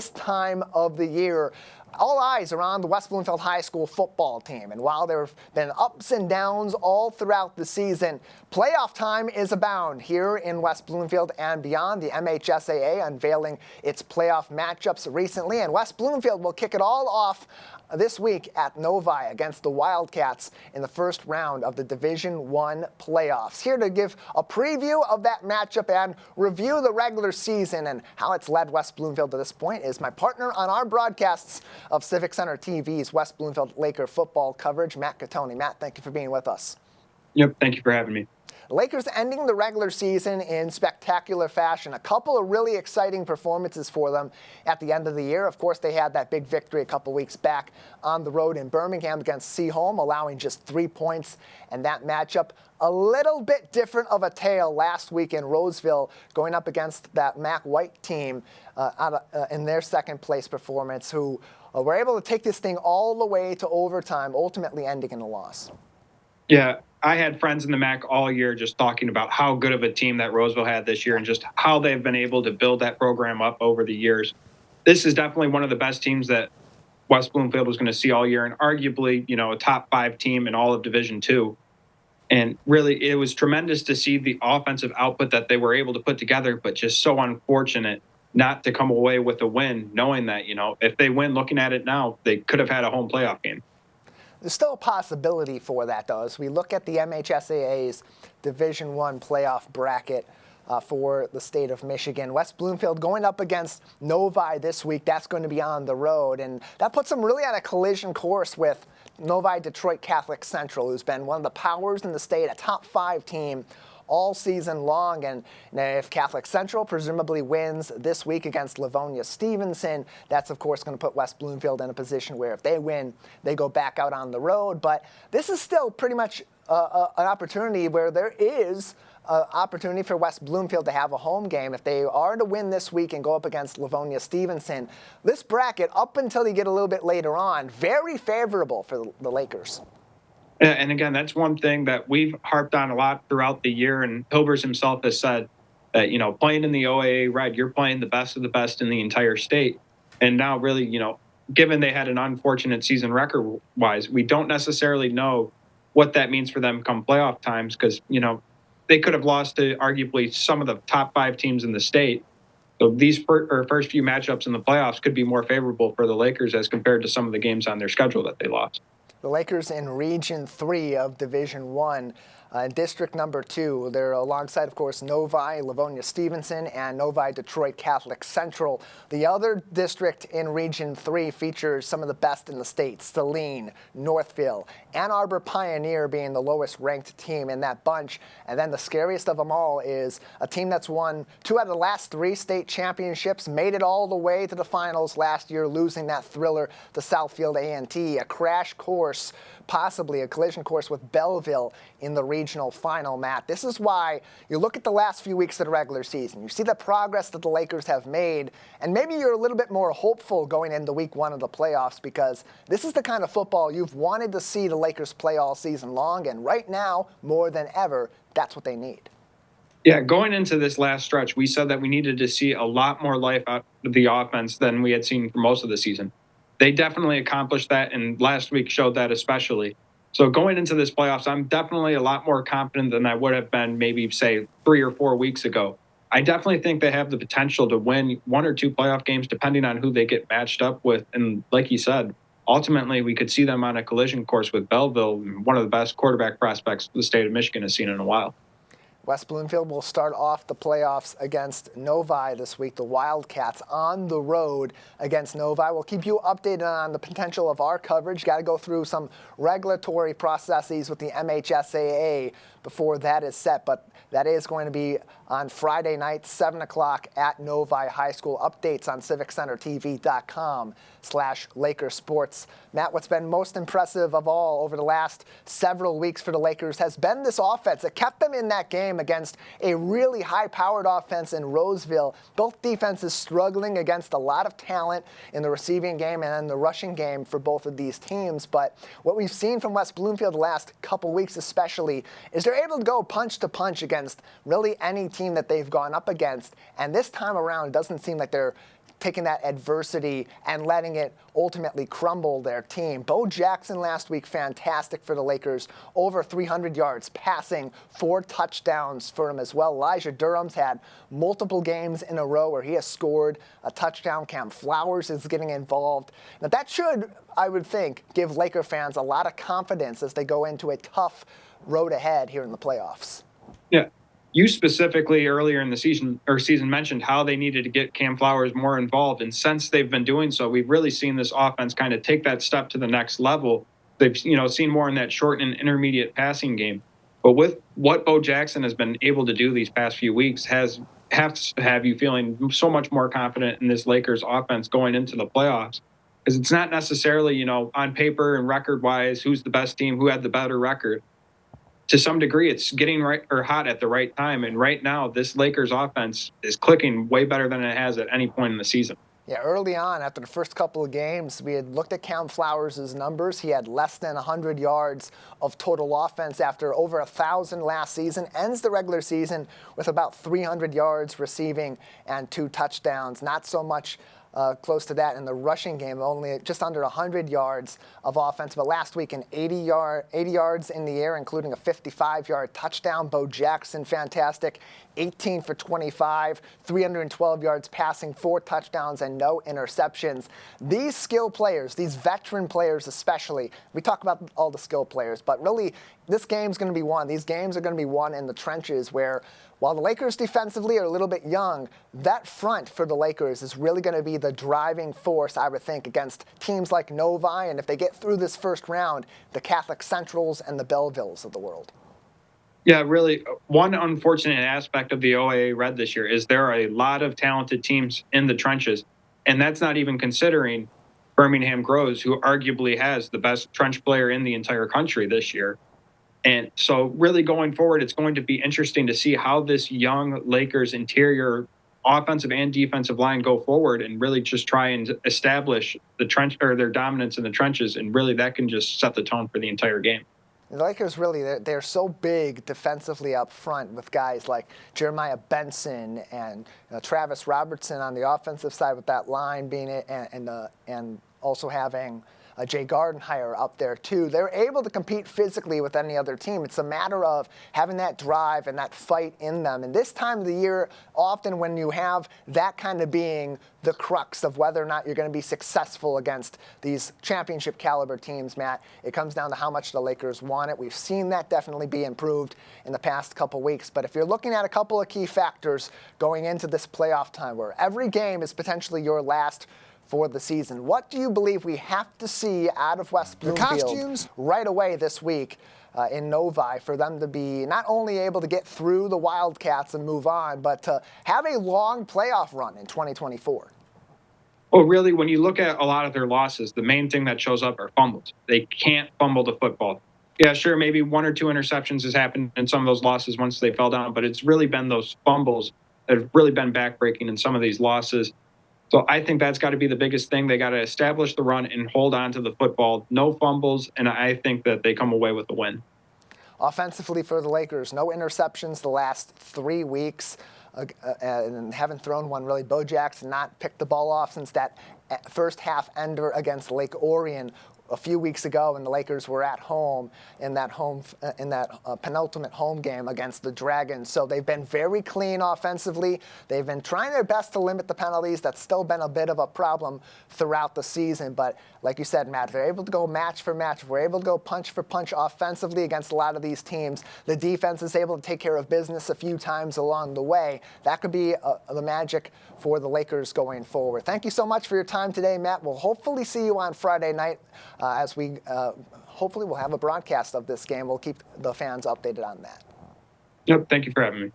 this time of the year, all eyes are on the West Bloomfield High School football team. And while there have been ups and downs all throughout the season, playoff time is abound here in West Bloomfield and beyond. The MHSAA unveiling its playoff matchups recently, and West Bloomfield will kick it all off this week at Novi against the Wildcats in the first round of the Division I playoffs. Here to give a preview of that matchup and review the regular season and how it's led West Bloomfield to this point is my partner on our broadcasts of Civic Center TV's West Bloomfield Laker football coverage, Matt Catoni. Matt, thank you for being with us. Yep, thank you for having me. The Lakers ending the regular season in spectacular fashion. A couple of really exciting performances for them at the end of the year. Of course, they had that big victory a couple weeks back on the road in Birmingham against Seaholm, allowing just 3 points. And that matchup, a little bit different of a tale last week in Roseville, going up against that Mac White team in their second place performance, who were able to take this thing all the way to overtime, ultimately ending in a loss. Yeah, I had friends in the MAC all year just talking about how good of a team that Roseville had this year and just how they've been able to build that program up over the years. This is definitely one of the best teams that West Bloomfield was going to see all year, and arguably, a top 5 team in all of Division II. And really, it was tremendous to see the offensive output that they were able to put together, but just so unfortunate not to come away with a win, knowing that, if they win, looking at it now, they could have had a home playoff game. There's still a possibility for that, though. As we look at the MHSAA's Division I playoff bracket for the state of Michigan, West Bloomfield going up against Novi this week. That's going to be on the road, and that puts them really on a collision course with Novi Detroit Catholic Central, who's been one of the powers in the state, a top 5 team all season long. And if Catholic Central presumably wins this week against Livonia Stevenson, that's of course going to put West Bloomfield in a position where if they win, they go back out on the road. But this is still pretty much an opportunity where there is an opportunity for West Bloomfield to have a home game. If they are to win this week and go up against Livonia Stevenson, this bracket, up until you get a little bit later on, very favorable for the Lakers. And again, that's one thing that we've harped on a lot throughout the year. And Hilbers himself has said that, playing in the OAA Red, you're playing the best of the best in the entire state. And now really, given they had an unfortunate season record-wise, we don't necessarily know what that means for them come playoff times because, they could have lost to arguably some of the top 5 teams in the state. So these first few matchups in the playoffs could be more favorable for the Lakers as compared to some of the games on their schedule that they lost. The Lakers in Region 3 of Division I, District Number 2. They're alongside, of course, Novi, Livonia Stevenson, and Novi Detroit Catholic Central. The other district in Region 3 features some of the best in the state: Saline, Northville, Ann Arbor Pioneer being the lowest ranked team in that bunch. And then the scariest of them all is a team that's won 2 out of the last 3 state championships, made it all the way to the finals last year, losing that thriller to Southfield A&T, a crash course, possibly a collision course with Belleville in the regional final, Matt. This is why you look at the last few weeks of the regular season. You see the progress that the Lakers have made, and maybe you're a little bit more hopeful going into week 1 of the playoffs because this is the kind of football you've wanted to see the Lakers play all season long, and right now, more than ever, that's what they need. Yeah, going into this last stretch, we said that we needed to see a lot more life out of the offense than we had seen for most of the season. They definitely accomplished that, and last week showed that especially. So going into this playoffs, I'm definitely a lot more confident than I would have been maybe, say, 3 or 4 weeks ago. I definitely think they have the potential to win 1 or 2 playoff games depending on who they get matched up with. And like you said, ultimately we could see them on a collision course with Belleville, one of the best quarterback prospects the state of Michigan has seen in a while. West Bloomfield will start off the playoffs against Novi this week. The Wildcats on the road against Novi. We'll keep you updated on the potential of our coverage. Got to go through some regulatory processes with the MHSAA before that is set, but that is going to be on Friday night, 7 o'clock at Novi High School. Updates on civiccentertv.com/Lakersports. Matt, what's been most impressive of all over the last several weeks for the Lakers has been this offense. It kept them in that game against a really high-powered offense in Roseville. Both defenses struggling against a lot of talent in the receiving game and in the rushing game for both of these teams. But what we've seen from West Bloomfield the last couple weeks especially is they're able to go punch to punch against really any team that they've gone up against. And this time around, it doesn't seem like they're taking that adversity and letting it ultimately crumble their team. Bo Jackson last week, fantastic for the Lakers, over 300 yards passing, 4 touchdowns for him as well. Elijah Durham's had multiple games in a row where he has scored a touchdown. Cam Flowers is getting involved. Now that should, I would think, give Laker fans a lot of confidence as they go into a tough road ahead here in the playoffs. Yeah. You specifically earlier in the season mentioned how they needed to get Cam Flowers more involved. And since they've been doing so, we've really seen this offense kind of take that step to the next level. They've, seen more in that short and intermediate passing game. But with what Bo Jackson has been able to do these past few weeks has to have you feeling so much more confident in this Lakers offense going into the playoffs. Because it's not necessarily, on paper and record wise, who's the best team, who had the better record. To some degree, it's getting right or hot at the right time. And right now, this Lakers offense is clicking way better than it has at any point in the season. Yeah, early on, after the first couple of games, we had looked at Cam Flowers' numbers. He had less than 100 yards of total offense after over 1,000 last season. Ends the regular season with about 300 yards receiving and 2 touchdowns. Not so much close to that in the rushing game, only just under 100 yards of offense. But last week, 80 yards in the air, including a 55-yard touchdown. Bo Jackson, fantastic, 18 for 25, 312 yards passing, 4 touchdowns, and no interceptions. These skill players, these veteran players especially, we talk about all the skill players, but really this game's going to be won. These games are going to be won in the trenches where, while the Lakers defensively are a little bit young, that front for the Lakers is really going to be the driving force, I would think, against teams like Novi, and if they get through this first round, the Catholic Centrals and the Bellevilles of the world. Yeah, really. One unfortunate aspect of the OAA Red this year is there are a lot of talented teams in the trenches, and that's not even considering Birmingham Groves, who arguably has the best trench player in the entire country this year. And so really going forward, it's going to be interesting to see how this young Lakers interior offensive and defensive line go forward and really just try and establish the trench or their dominance in the trenches. And really that can just set the tone for the entire game. The Lakers really, they're so big defensively up front with guys like Jeremiah Benson and Travis Robertson on the offensive side with that line being it, and also having Jay Gardenhire up there too. They're able to compete physically with any other team. It's a matter of having that drive and that fight in them. And this time of the year, often when you have that kind of being the crux of whether or not you're going to be successful against these championship caliber teams, Matt, it comes down to how much the Lakers want it. We've seen that definitely be improved in the past couple weeks. But if you're looking at a couple of key factors going into this playoff time where every game is potentially your last for the season, what do you believe we have to see out of West Bloomfield right away this week in Novi for them to be not only able to get through the Wildcats and move on, but to have a long playoff run in 2024? Well, really, when you look at a lot of their losses, the main thing that shows up are fumbles. They can't fumble the football. Yeah, sure, maybe 1 or 2 interceptions has happened in some of those losses once they fell down, but it's really been those fumbles that have really been backbreaking in some of these losses. So I think that's got to be the biggest thing. They got to establish the run and hold on to the football. No fumbles, and I think that they come away with a win. Offensively for the Lakers, no interceptions the last 3 weeks, and haven't thrown one really. Bo Jackson not picked the ball off since that first half ender against Lake Orion a few weeks ago, and the Lakers were at home in that penultimate home game against the Dragons. So they've been very clean offensively. They've been trying their best to limit the penalties. That's still been a bit of a problem throughout the season. But like you said, Matt, they're able to go match for match. We're able to go punch for punch offensively against a lot of these teams. The defense is able to take care of business a few times along the way. That could be the magic for the Lakers going forward. Thank you so much for your time today, Matt. We'll hopefully see you on Friday night as we hopefully we'll have a broadcast of this game. We'll keep the fans updated on that. Yep, thank you for having me.